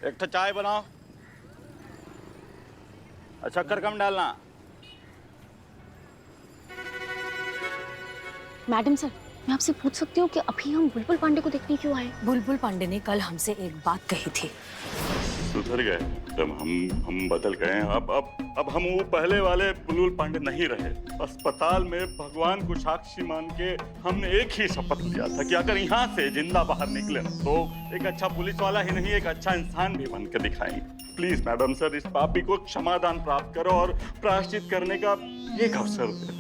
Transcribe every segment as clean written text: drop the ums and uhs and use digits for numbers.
एक तो चाय बनाओ, शक्कर कम डालना। मैडम सर, मैं आपसे पूछ सकती हूँ कि अभी हम बुलबुल पांडे को देखने क्यों आए? बुलबुल पांडे ने कल हमसे एक बात कही थी। सुधर गए, एकदम हम बदल गए। अब हम वो पहले वाले बुलबुल पांडे नहीं रहे। अस्पताल में भगवान को साक्षी मान के हमने एक ही शपथ लिया था कि अगर यहाँ से जिंदा बाहर निकले तो एक अच्छा पुलिस वाला ही नहीं, एक अच्छा इंसान भी बन के दिखाएंगे। प्लीज मैडम सर, इस पापी को क्षमादान प्राप्त करो और प्रायश्चित करने का एक अवसर दे।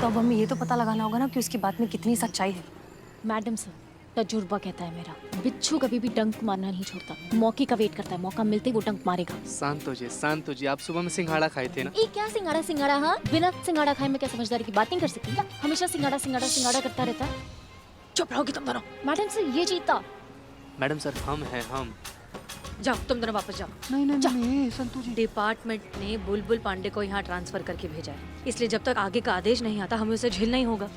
तो अब हमें ये तो पता लगाना होगा ना कि उसकी बात में कितनी सच्चाई है। मैडम सर, तजुर्बा कहता है मेरा, बिच्छू कभी भी डंक मारना नहीं छोड़ता, मौके का वेट करता है, मौका मिलते ही वो डंक मारेगा। शांत हो जी, आप सुबह में सिंघाड़ा खाए थे ना? ये क्या सिंगाड़ा? हाँ, बिना सिंगाड़ा खाए मैं क्या समझदारी की बात नहीं कर सकती क्या? हमेशा सिंगाड़ा करता रहता है। चुप रहोगी तुम दोनों। मैडम सर, ये जीता। मैडम सर, हम हैं हम। जाओ तुम दोनों वापस जाओ। नहीं संतू जी। डिपार्टमेंट ने बुलबुल पांडे को यहाँ ट्रांसफर करके भेजा है, इसलिए जब तक आगे का आदेश नहीं आता हमें उसे झेलना ही होगा।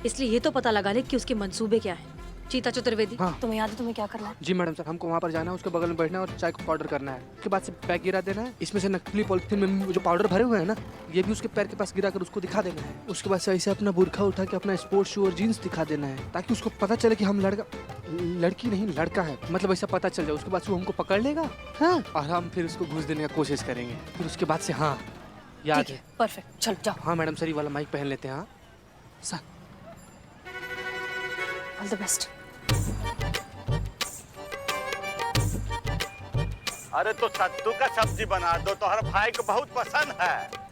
इसलिए ये तो पता लगा ले कि उसके मंसूबे क्या है। चीता चतुर्वेदी, हाँ। तुम्हें याद है तुम्हें क्या करना है? जी मैडम सर, हमको वहाँ पर जाना है, उसके बगल में बैठना है और चाय को पाउडर करना है। उसके बाद से पैक गिरा देना है, इसमें से नकली पॉलिथीन में जो पाउडर भरे हुए हैं ना, ये भी उसके पैर के पास गिरा कर उसको दिखा देना है। उसके बाद से ऐसे अपना बुरखा उठा के अपना स्पोर्ट्स शू और जीन्स दिखा देना है, ताकि उसको पता चले कि हम लड़की नहीं लड़का है, मतलब ऐसा पता चल जाए। उसके बाद वो हमको पकड़ लेगा, हाँ, और हम फिर उसको घूस देने का कोशिश करेंगे। फिर उसके बाद से हाँ याद है। परफेक्ट, चलो जाओ। हाँ मैडम सर, ये वाला माइक पहन लेते हैं। हाँ सर, ऑल द बेस्ट। अरे तो सत्तू का सब्जी बना दो, तो हर भाई को बहुत पसंद है।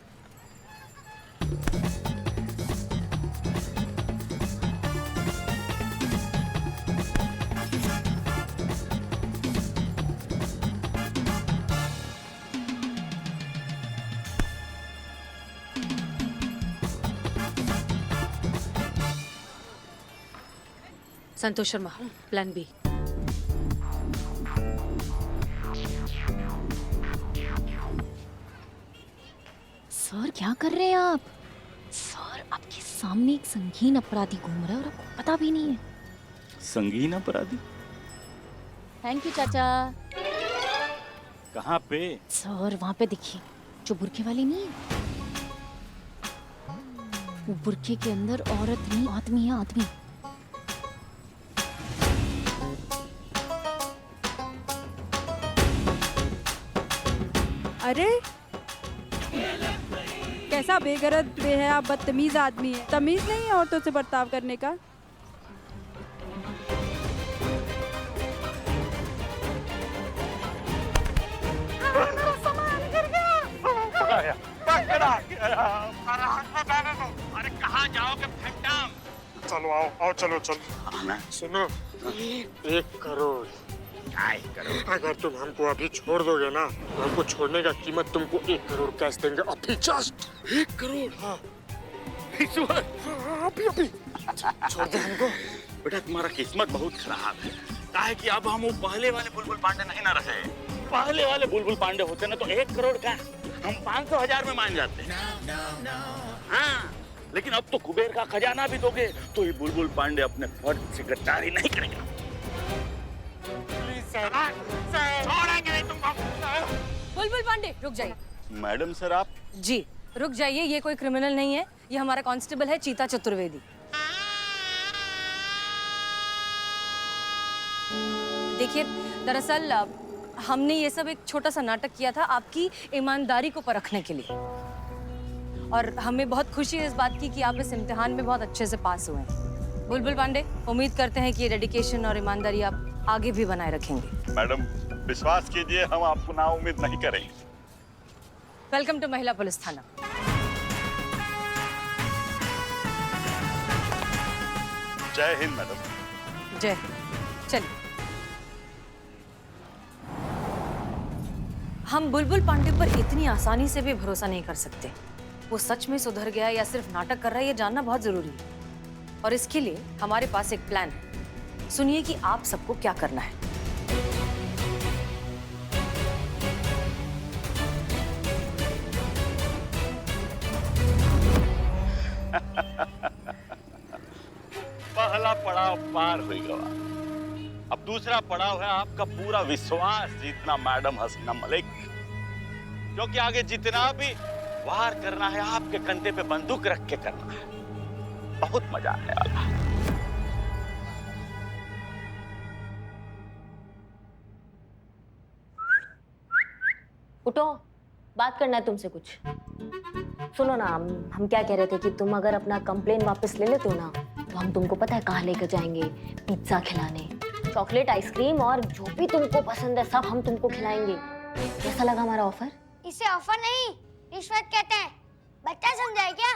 Santosh Sharma, plan B. Sir, क्या कर रहे हैं आप? सर, आपके सामने एक संगीन अपराधी घूम रहा है और आपको पता भी नहीं है। संगीन अपराधी? थैंक यू चाचा। कहाँ पे? सर, वहाँ पे देखिए, जो बुरखे वाली नहीं है, वो बुरखे के अंदर औरत नहीं, आदमी है, आदमी। अरे कैसा बेगरज बेहया बदतमीज आदमी है। तमीज नहीं है औरतों से बर्ताव करने का। अरे कहाँ जाओगे फैंटम? चलो आओ चलो। सुनो, 1 करोड़। अगर तुम हमको अभी छोड़ दोगे ना, तो हमको छोड़ने का कीमत तुमको 1 करोड़ कैश देंगे। अभी जस्ट 1 करोड़। हाँ अभी छोड़ दे हमको। बेटा, तुम्हारा किस्मत बहुत खराब है। काहे कि अब हम वो पहले वाले बुलबुल पांडे नहीं ना रहे। पहले वाले बुलबुल पांडे होते ना तो 1 करोड़ का हम 500,000 में मान जाते। हाँ, लेकिन अब तो कुबेर का खजाना भी दोगे तो ये बुलबुल पांडे अपने फर्ज से गद्दारी नहीं करेंगे। छोड़ेंगे नहीं तुमको। बुलबुल पांडे, रुक जाइए। मैडम सर, आप? जी रुक जाइए, ये कोई क्रिमिनल नहीं है, ये हमारा कांस्टेबल है चीता चतुर्वेदी। देखिए, दरअसल हमने ये सब एक छोटा सा नाटक किया था आपकी ईमानदारी को परखने के लिए, और हमें बहुत खुशी है इस बात की कि आप इस इम्तिहान में बहुत अच्छे से पास हुए हैं। बुलबुल पांडे, उम्मीद करते हैं कि ये डेडिकेशन और ईमानदारी आप आगे भी बनाए रखेंगे। मैडम, विश्वास कीजिए, हम आपको नाउम्मीद नहीं करेंगे। वेलकम टू महिला पुलिस थाना। जय हिंद मैडम। जय हिंद। चलिए, हम बुलबुल पांडे पर इतनी आसानी से भी भरोसा नहीं कर सकते। वो सच में सुधर गया या सिर्फ नाटक कर रहा है, ये जानना बहुत जरूरी है। और इसके लिए हमारे पास एक प्लान है। सुनिए कि आप सबको क्या करना है। पहला पड़ाव पार हो गया। अब दूसरा पड़ाव है आपका पूरा विश्वास जीतना मैडम हसीना मलिक, क्योंकि आगे जितना भी वार करना है आपके कंधे पे बंदूक रख के करना है। बहुत मजा आने वाला है। उठो, बात करना है तुमसे कुछ। सुनो ना, हम क्या कह रहे थे कि तुम अगर अपना कंप्लेन वापस ले लेते हो ना, तो हम तुमको पता है कहाँ लेकर जाएंगे? पिज्जा खिलाने, चॉकलेट, आइसक्रीम और जो भी तुमको पसंद है सब हम तुमको खिलाएंगे। कैसा लगा हमारा ऑफर? इसे ऑफर नहीं, रिश्वत कहते हैं। बच्चा समझाए क्या?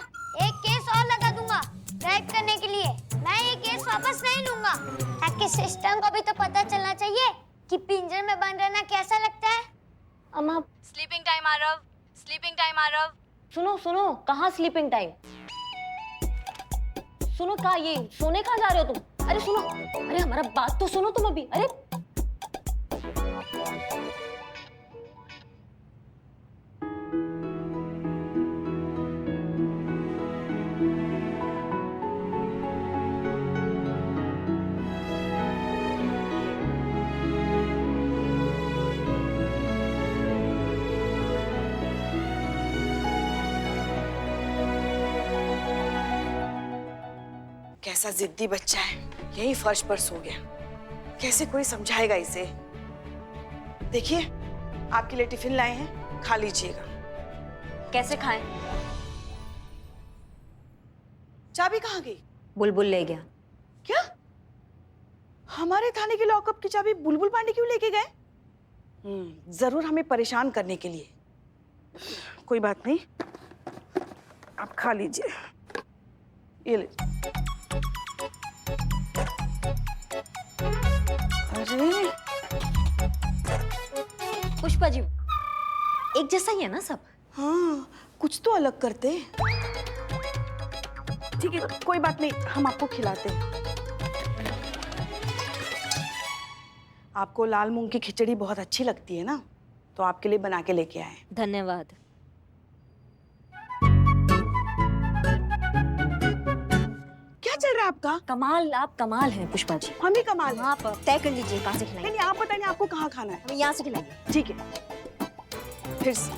एक केस और लगा दूंगा रेप करने के लिए। मैं ये केस वापस नहीं लूंगा, ताकि सिस्टम को भी तो पता चलना चाहिए कि पिंजरे में बंद रहना कैसा लगता है। अम्मा, sleeping time Aarav, sleeping time Aarav. सुनो सुनो, कहाँ स्लीपिंग टाइम? सुनो, कहाँ ये सोने कहाँ जा रहे हो तुम? अरे सुनो, अरे हमारा बात तो सुनो तुम अभी। अरे कैसा जिद्दी बच्चा है, यही फर्श पर सो गया। कैसे कोई समझाएगा इसे? देखिए, आपके लिए टिफिन लाए हैं, खा लीजिएगा। कैसे खाएं? चाबी कहाँ गई? बुलबुल ले गया। क्या? हमारे थाने के लॉकअप की चाबी बुलबुल पांडे क्यों लेके गए? जरूर हमें परेशान करने के लिए। कोई बात नहीं, आप खा लीजिए। ये ले। अरे पुष्पा जी, एक जैसा ही है ना सब? हाँ, कुछ तो अलग करते। ठीक है, कोई बात नहीं, हम आपको खिलाते हैं। आपको लाल मूंग की खिचड़ी बहुत अच्छी लगती है ना, तो आपके लिए बना के लेके आए। धन्यवाद। क्या चल रहा है आपका? कमाल, आप कमाल हैं पुष्पा जी। हम ही कमाल हैं। आप तय कर लीजिए कहाँ से नहीं खिलाएंगे। नहीं, आप बताइए आपको कहाँ खाना है। हमें यहाँ से खिलाइए। ठीक है, फिर से।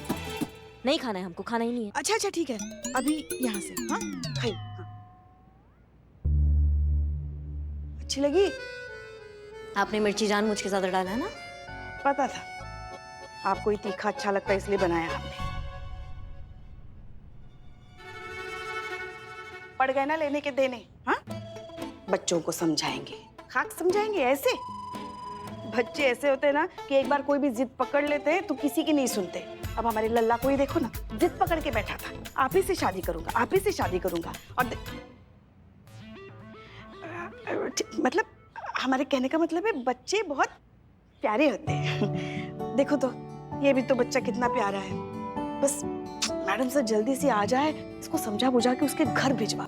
नहीं खाना है हमको, खाना ही नहीं है। अच्छा अच्छा ठीक है, अभी यहाँ से। हाँ खाइए। हाँ। अच्छी लगी? आपने मिर्ची जानबूझ के ज्यादा डाला है ना? पता था आपको ये तीखा अच्छा लगता है, इसलिए बनाया आपने। पड़ गए ना लेने के देने। हाँ, बच्चों को समझाएंगे, खाक समझाएंगे ऐसे। बच्चे ऐसे होते हैं ना कि एक बार कोई भी जिद पकड़ लेते हैं तो किसी की नहीं सुनते। अब हमारे लल्ला को ही देखो ना, जिद पकड़ के बैठा था, आप ही से शादी करूंगा, आप ही से शादी करूंगा। और मतलब हमारे कहने का मतलब है बच्चे बहुत प्यारे होते हैं। देखो तो, ये भी तो बच्चा कितना प्यारा है। बस मैडम सर जल्दी से आ जाए, इसको समझा बुझा के उसके घर भिजवा।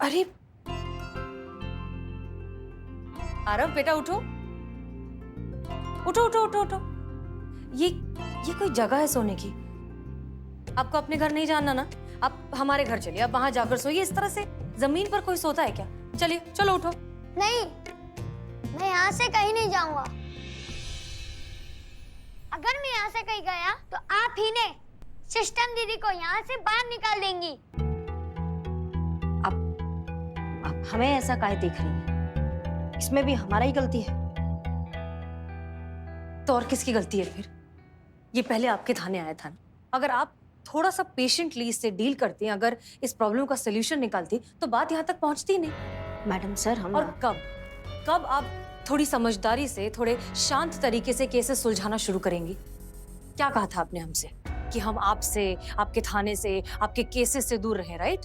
अरे आरव बेटा, उठो उठो उठो उठो उठो। ये कोई जगह है सोने की? आपको अपने घर नहीं जाना ना? आप हमारे घर चलिए, आप वहां जाकर सोइए। इस तरह से जमीन पर कोई सोता है क्या? चलिए, चलो उठो। नहीं, मैं यहाँ से कहीं नहीं जाऊंगा। अगर मैं यहाँ से कहीं गया तो आप ही ने सिस्टम दीदी को यहाँ से बाहर निकाल देंगी। आप हमें ऐसा काहे देख रही हैं? इसमें भी हमारा ही गलती है। तो और किसकी गलती है फिर? ये पहले आपके थाने आया था। अगर आप थोड़ा सा पेशेंटली इससे डील करती, अगर इस प्रॉब्लम का सलूशन निकालती, तो बात यहाँ तक पहुँचती नहीं। मैडम सर, हम और कब आप थोड़ी समझदारी से, थोड़े शांत तरीके से केसेस सुलझाना शुरू करेंगी? क्या कहा था आपने हमसे कि हम आपसे, आपके थाने से, आपके केसेस से दूर रहें, राइट?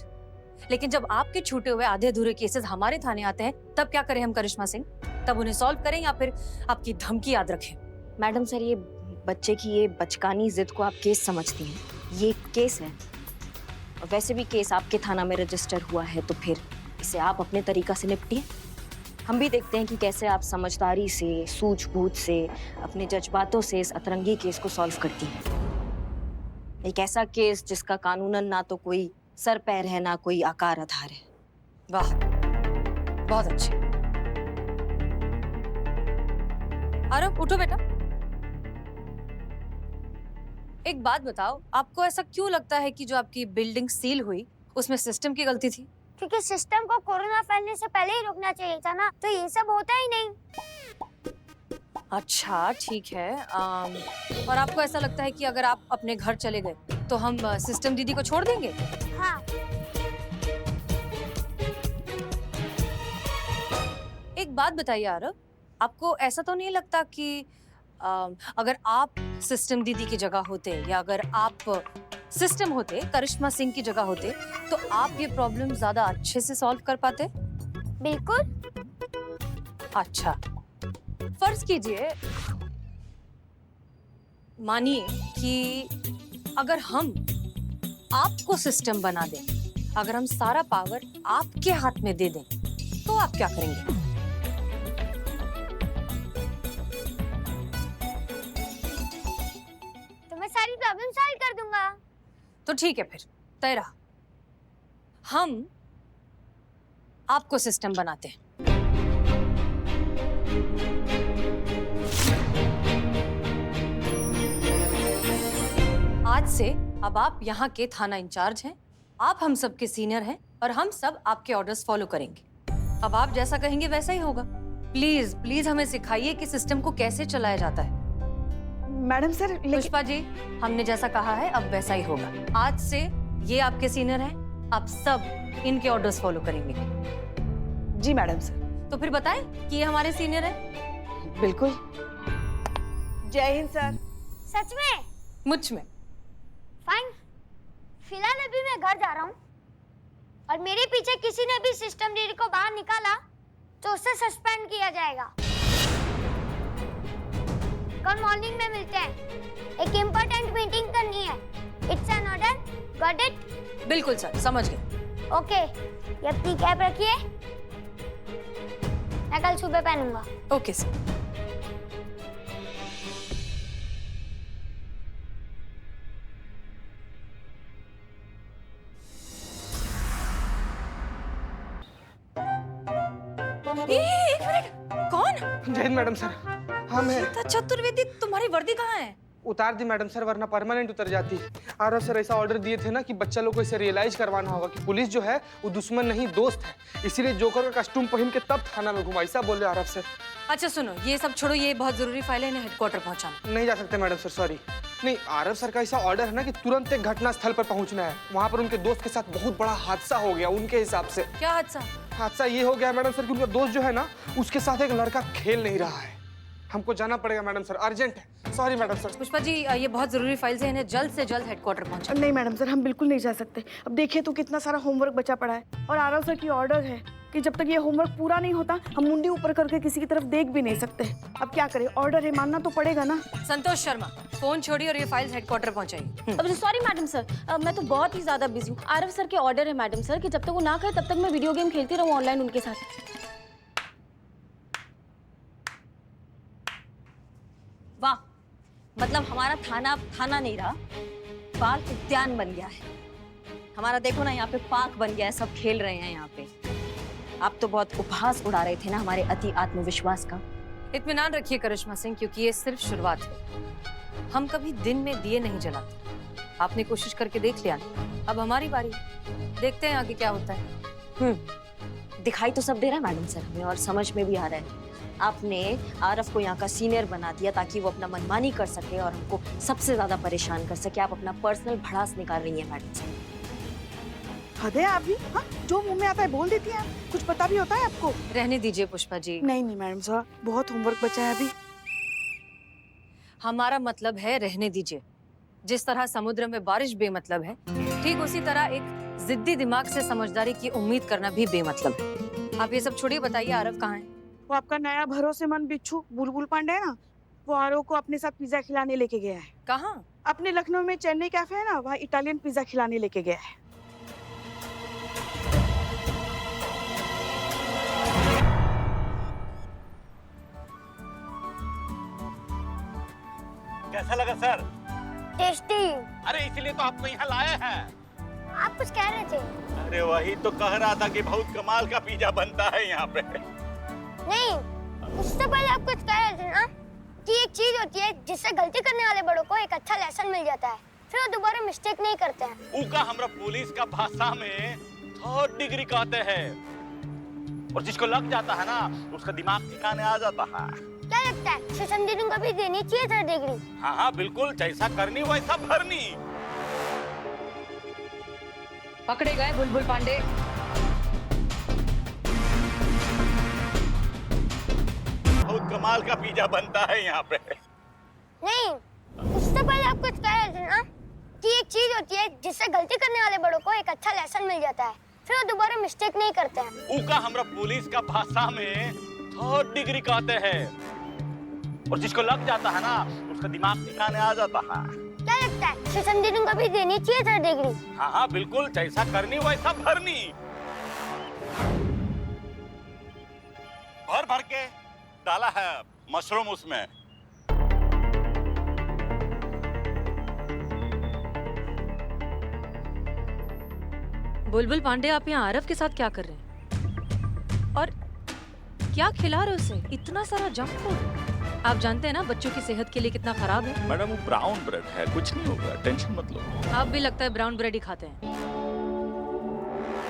लेकिन जब आपके छूटे हुए आधे अधूरे केसेस हमारे थाने आते हैं, तब क्या करें हम करिश्मा सिंह? तब उन्हें सॉल्व करें या फिर आपकी धमकी याद रखें? मैडम सर, ये बच्चे की ये बचकानी जिद को आप केस समझती हैं। ये केस है, और वैसे भी केस आपके थाना में रजिस्टर हुआ है, तो फिर इसे आप अपने तरीका से निपटिए। हम भी देखते हैं कि कैसे आप समझदारी से, सूझबूझ से, अपने जज्बातों से इस अतरंगी केस को सॉल्व करती हैं। एक ऐसा केस जिसका कानूनन ना तो कोई सर पैर है ना कोई आकार आधार है। वाह, बहुत अच्छे। आरव उठो बेटा। एक बात बताओ, आपको ऐसा क्यों लगता है कि जो आपकी बिल्डिंग सील हुई उसमें सिस्टम की गलती थी? क्योंकि सिस्टम को कोरोना फैलने से पहले ही रोकना चाहिए था ना, तो ये सब होता ही नहीं। अच्छा ठीक है। और आपको ऐसा लगता है कि अगर आप अपने घर चले गए तो हम सिस्टम दीदी को छोड़ देंगे? हाँ। एक बात बताइए आरव, आपको ऐसा तो नहीं लगता कि अगर आप सिस्टम दीदी की जगह होते या अगर आप सिस्टम होते, करिश्मा सिंह की जगह होते, तो आप ये प्रॉब्लम ज्यादा अच्छे से सॉल्व कर पाते? बिल्कुल। अच्छा, फर्ज कीजिए, मानिए कि अगर हम आपको सिस्टम बना दें, अगर हम सारा पावर आपके हाथ में दे दें, तो आप क्या करेंगे? तो मैं सारी प्रॉब्लम सॉल्व कर दूंगा। तो ठीक है, फिर तय रहा, हम आपको सिस्टम बनाते हैं। आज से अब आप यहाँ के थाना इंचार्ज हैं, आप हम सब के सीनियर हैं और हम सब आपके ऑर्डर्स फॉलो करेंगे। अब आप जैसा कहेंगे वैसा ही होगा। प्लीज प्लीज हमें सिखाइए कि सिस्टम को कैसे चलाया जाता है। मैडम सर लेकिन पुष्पा जी, हमने जैसा कहा है अब वैसा ही होगा। आज से ये आपके सीनियर हैं, आप सब इनके ऑर्डर्स फॉलो करेंगे। जी मैडम सर। तो फिर बताएं कि ये हमारे सीनियर हैं। बिल्कुल। जय हिंद सर। सच में? मुझ में। फाइन। फिलहाल अभी मैं घर जा रहा हूँ और मेरे पीछे किसी ने भी सिस्टम दीदी को बाहर निकाला तो उसे सस्पेंड किया जाएगा। कल मॉर्निंग में मिलते हैं, एक इम्पोर्टेंट मीटिंग करनी है। It's an order, got it? बिल्कुल सर, समझ गए। ओके, ये अपनी कैप रखिए, मैं कल सुबह पहनूंगा। Okay sir. एक मिनट, कौन? जय हिंद मैडम सर, हम हैं। गीता चतुर्वेदी, तुम्हारी वर्दी कहाँ है? उतार दी मैडम सर, वरना परमानेंट उतर जाती। आरव सर ऐसा ऑर्डर दिए थे ना कि बच्चा लोग को इसे रियलाइज करवाना होगा कि पुलिस जो है वो दुश्मन नहीं दोस्त है, इसीलिए जोकर का कस्टूम पहन के तब थाना में घुमा, ऐसा बोले आरव सर। अच्छा सुनो, ये सब छोड़ो, ये बहुत जरूरी फाइल है, इन्हें हेडक्वार्टर पहुंचाना। नहीं जा सकते मैडम सर, सॉरी। नहीं, आरव सर का ऐसा ऑर्डर है ना कि तुरंत एक घटना स्थल पर पहुंचना है। वहाँ पर उनके दोस्त के साथ बहुत बड़ा हादसा हो गया उनके हिसाब से। क्या हादसा? हादसा ये हो गया मैडम सर कि उनका दोस्त जो है ना उसके साथ एक लड़का खेल नहीं रहा है। हमको जाना पड़ेगा मैडम सर, अर्जेंट है। Sorry madam sir. Pushpa ji, ये बहुत जरूरी फाइल्स हैं, इन्हें जल्द से जल्द हेडक्वार्टर पहुंचा। नहीं मैडम सर, हम बिल्कुल नहीं जा सकते। अब देखिए तो कितना सारा होमवर्क बचा पड़ा है और आरव सर की ऑर्डर है कि जब तक ये होमवर्क पूरा नहीं होता हम मुंडी ऊपर करके किसी की तरफ देख भी नहीं सकते। अब क्या करें, ऑर्डर है, मानना तो पड़ेगा ना। संतोष शर्मा, फोन छोड़िए और ये फाइल्स हेडक्वार्टर पहुंचाइए। अब सॉरी मैडम सर, मैं तो बहुत ही ज्यादा बिजी हूँ। आरव सर के ऑर्डर है मैडम सर कि जब तक वो ना कहे तब तक मैं वीडियो गेम खेलती रहूँ ऑनलाइन उनके साथ। वाह, मतलब हमारा थाना अब थाना नहीं रहा, बाल उद्यान बन गया है हमारा। देखो ना, यहाँ पे पार्क बन गया है, सब खेल रहे हैं यहाँ पे। आप तो बहुत उपहास उड़ा रहे थे ना हमारे अति आत्मविश्वास का। इत्मीनान रखिए करिश्मा सिंह, क्योंकि ये सिर्फ शुरुआत है। हम कभी दिन में दिए नहीं जलाते। आपने कोशिश करके देख लिया, अब हमारी बारी, देखते हैं आगे क्या होता है। दिखाई तो सब दे रहा है मैडम सर हमें, और समझ में भी आ रहा है। आपने आरव को यहाँ का सीनियर बना दिया ताकि वो अपना मनमानी कर सके और हमको सबसे ज्यादा परेशान कर सके। आप अपना पर्सनल भड़ास निकाल रही हैं मैडम सर। हद है आप भी, हाँ? जो मुंह में आता है बोल देती हैं आप। कुछ पता भी होता है आपको? रहने दीजिए पुष्पा जी। नहीं नहीं मैडम साहब, बहुत होमवर्क बचा है अभी। हमारा मतलब है रहने दीजिए। जिस तरह समुद्र में बारिश बेमतलब है, ठीक उसी तरह एक जिद्दी दिमाग से समझदारी की उम्मीद करना भी बेमतलब है। आप ये सब छोड़िए, बताइए आरव कहाँ है? वो आपका नया भरोसेमंद बिच्छू बुलबुल पांडे है ना, वो आरव को अपने साथ पिज्जा खिलाने लेके गया है। कहाँ? अपने लखनऊ में चेन्नई कैफे है ना, वहाँ इटालियन पिज्जा खिलाने लेके गया है। कैसा लगा सर? टेस्टी। अरे इसलिए तो आपको यहाँ लाए हैं। आप कुछ कह रहे थे? अरे वही तो कह रहा था कि बहुत कमाल का पिज्जा बनता है यहाँ पे। नहीं, उससे पहले आप कुछ कह रहे थे ना कि एक चीज होती है जिससे गलती करने वाले बड़ों को एक अच्छा लेसन मिल जाता है, फिर वो दोबारा मिस्टेक नहीं करते हैं। उका हमरा पुलिस का भाषा में 3rd डिग्री कहते हैं, और जिसको लग जाता है ना उसका दिमाग ठिकाने आ जाता है। क्या लगता है सेशन दीदी को भी देनी चाहिए 3rd डिग्री? हाँ हाँ बिल्कुल, जैसा करनी वैसा भरनी। पकड़े गए बुलबुल पांडे। बहुत कमाल का पिज्जा बनता है यहाँ पे। नहीं, उससे पहले आप कुछ कह रहे थे ना कि एक चीज होती है जिससे गलती करने वाले बड़ों को एक अच्छा लेसन मिल जाता है, फिर वो दोबारा मिस्टेक नहीं करते हैं। उका हमरा पुलिस का भाषा में 3rd डिग्री कहते हैं, और जिसको लग जाता है ना उसका दिमाग ठिकाने आ जाता है। क्या लगता है सेशन दीदी को भी देनी चाहिए 3rd डिग्री? हाँ हाँ बिल्कुल, जैसा करनी वैसा भरनी। भर भर के डाला है मशरूम उसमें। बुलबुल पांडे, आप यहाँ आरव के साथ क्या कर रहे हैं? और क्या खिला रहे हो उसे? इतना सारा जंक फूड। आप जानते हैं ना बच्चों की सेहत के लिए कितना खराब है। मैडम वो ब्राउन ब्रेड है, कुछ नहीं होगा, टेंशन मत लो। आप भी लगता है ब्राउन ब्रेड ही खाते हैं।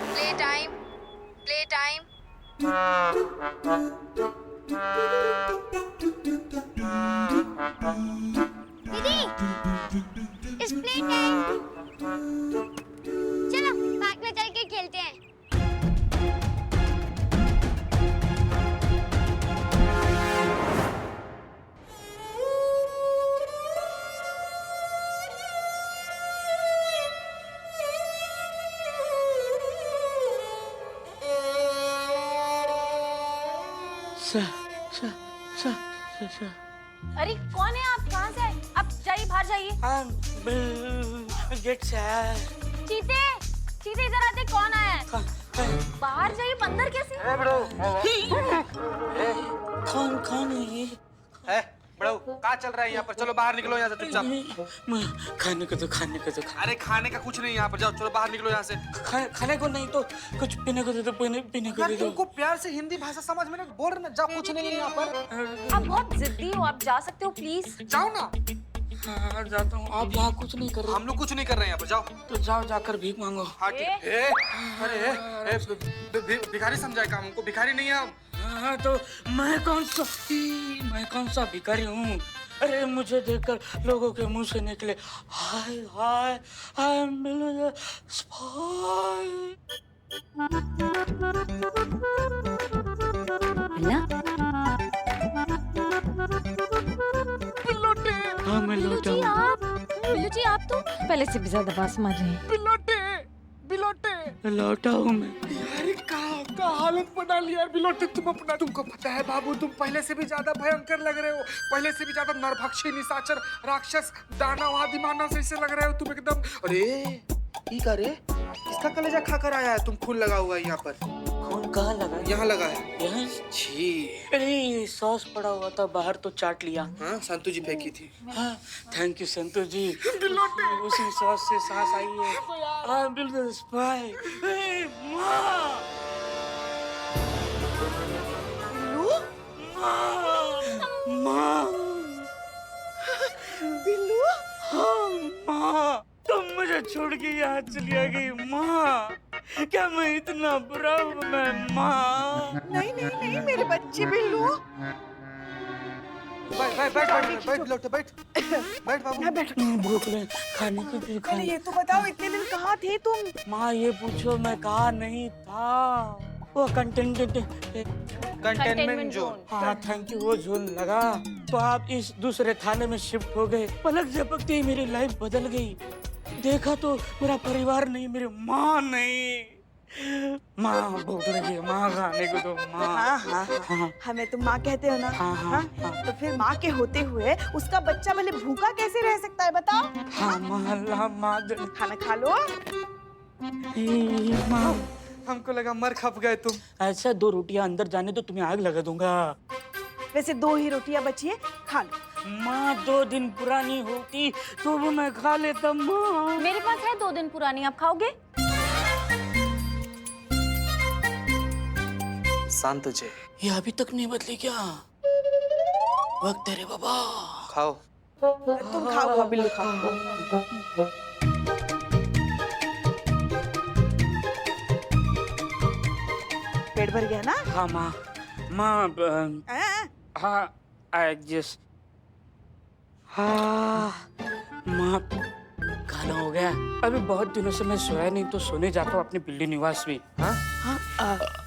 Play time, play time. दीदी, इस प्ले टाइम। चलो पार्क में चल के खेलते हैं। अरे कौन है आप? कहाँ से आए? आप जाइए, बाहर जाइए। गेट से आया। चीते, चीते इधर आते। कौन आया है? बाहर जाइए, अंदर कैसे? कौन है ये? बड़ो, क्या चल रहा है यहाँ पर? चलो बाहर निकलो यहाँ से चुपचाप। खाने को तो अरे खाने का कुछ नहीं यहाँ पर, जाओ चलो बाहर निकलो यहाँ से। खाने को नहीं तो कुछ पीने को दे दो, पीने को दे दो। तुमको प्यार से हिंदी भाषा समझ में नहीं बोल रहे ना, जाओ कुछ नहीं है यहाँ पर। आप बहुत जिद्दी हो, आप जा सकते हो प्लीज। जाओ ना। हाँ जाता हूँ। आप यहाँ कुछ नहीं कर रहे। हम लोग कुछ नहीं कर रहे हैं यहाँ पर, जाओ। तो जाओ, जाकर भीख मांगो। हाँ ठीक। अरे भिखारी समझाए काम, हमको भिखारी नहीं है हम। हाँ तो मैं कौन सा भिखारी हूँ? अरे मुझे देखकर लोगों के मुंह से निकले हाय हाय आई एम हाँ मैं लौटा हूँ। बिल्लू जी आप तो पहले से भी ज्यादा बात समझ रहे हैं। लौटा हूँ मैं। अरे का हालत बना लिया बिलोटे तुम अपना। तुमको पता है बाबू, तुम पहले से भी ज्यादा भयंकर लग रहे हो, पहले से भी ज्यादा नरभक्षी, निशाचर, राक्षस, दानव आदि मानव जैसे लग रहे हो तुम एकदम। अरे ये का रे? इसका कलेजा खाकर आया है, तुम खून लगा हुआ है यहाँ पर। खून कहाँ लगा? यहाँ लगा है। यहाँ? छी, अरे सॉस पड़ा हुआ था बाहर तो चाट लिया। हाँ संतू जी फेंकी थी। हाँ थैंक यू संतू जी। उसी सॉस से सांस आई है। हाँ बिल्कुल स्पाई। माँ बिल्लू, हाँ माँ, तुम मुझे छोड़ के यहाँ चली आ गई माँ। क्या मैं इतना बुरा हूँ मैं माँ? नहीं नहीं नहीं मेरे बच्चे बिल्लू। बैठ बाबू। बैठ। भूख लगे, खाने को भी अरे ये तो बताओ, इतने दिन कहाँ थे तुम? माँ ये पूछो मैं कहा नहीं था। वो कंटेनमेंट जोन। हाँ थैंक यू, वो जोन लगा तो आप इस दूसरे थाने में शिफ्ट हो गए। पलक झपकते ही मेरी लाइफ बदल गई। देखा तो मेरा परिवार नहीं, मेरी माँ नहीं। माँ भूख लगी, माँ खाने को दो माँ। हाँ हाँ हाँ, हमें तुम माँ कहते हो ना। हाँ हाँ हाँ। तो फिर माँ के होते हुए उसका बच्चा भले भूखा कैसे रह सकता है बताओ? हाँ माँ खाना खा लो। माँ हमको लगा मर खप गए तुम। ऐसा 2 रोटियां अंदर जाने तो तुम्हें आग लगा दूंगा। वैसे 2 ही रोटियां बची है, खा लो। माँ 2 दिन पुरानी होती तो भी मैं खा लेता माँ। मेरे पास है 2 दिन पुरानी, आप खाओगे? शांत हो जाए। ये अभी तक नहीं बदली क्या? वक्त तेरे बाबा। खाओ। तुम खाओ खाओ बिल्लू खाओ। पेट भर गया ना? हाँ माँ, माँ हाँ? हाँ एडजस्ट। हाँ माँ, खाना हो गया। अभी बहुत दिनों से मैं सोया नहीं तो सोने जाता हूँ अपने बिल्ली निवास में। हाँ?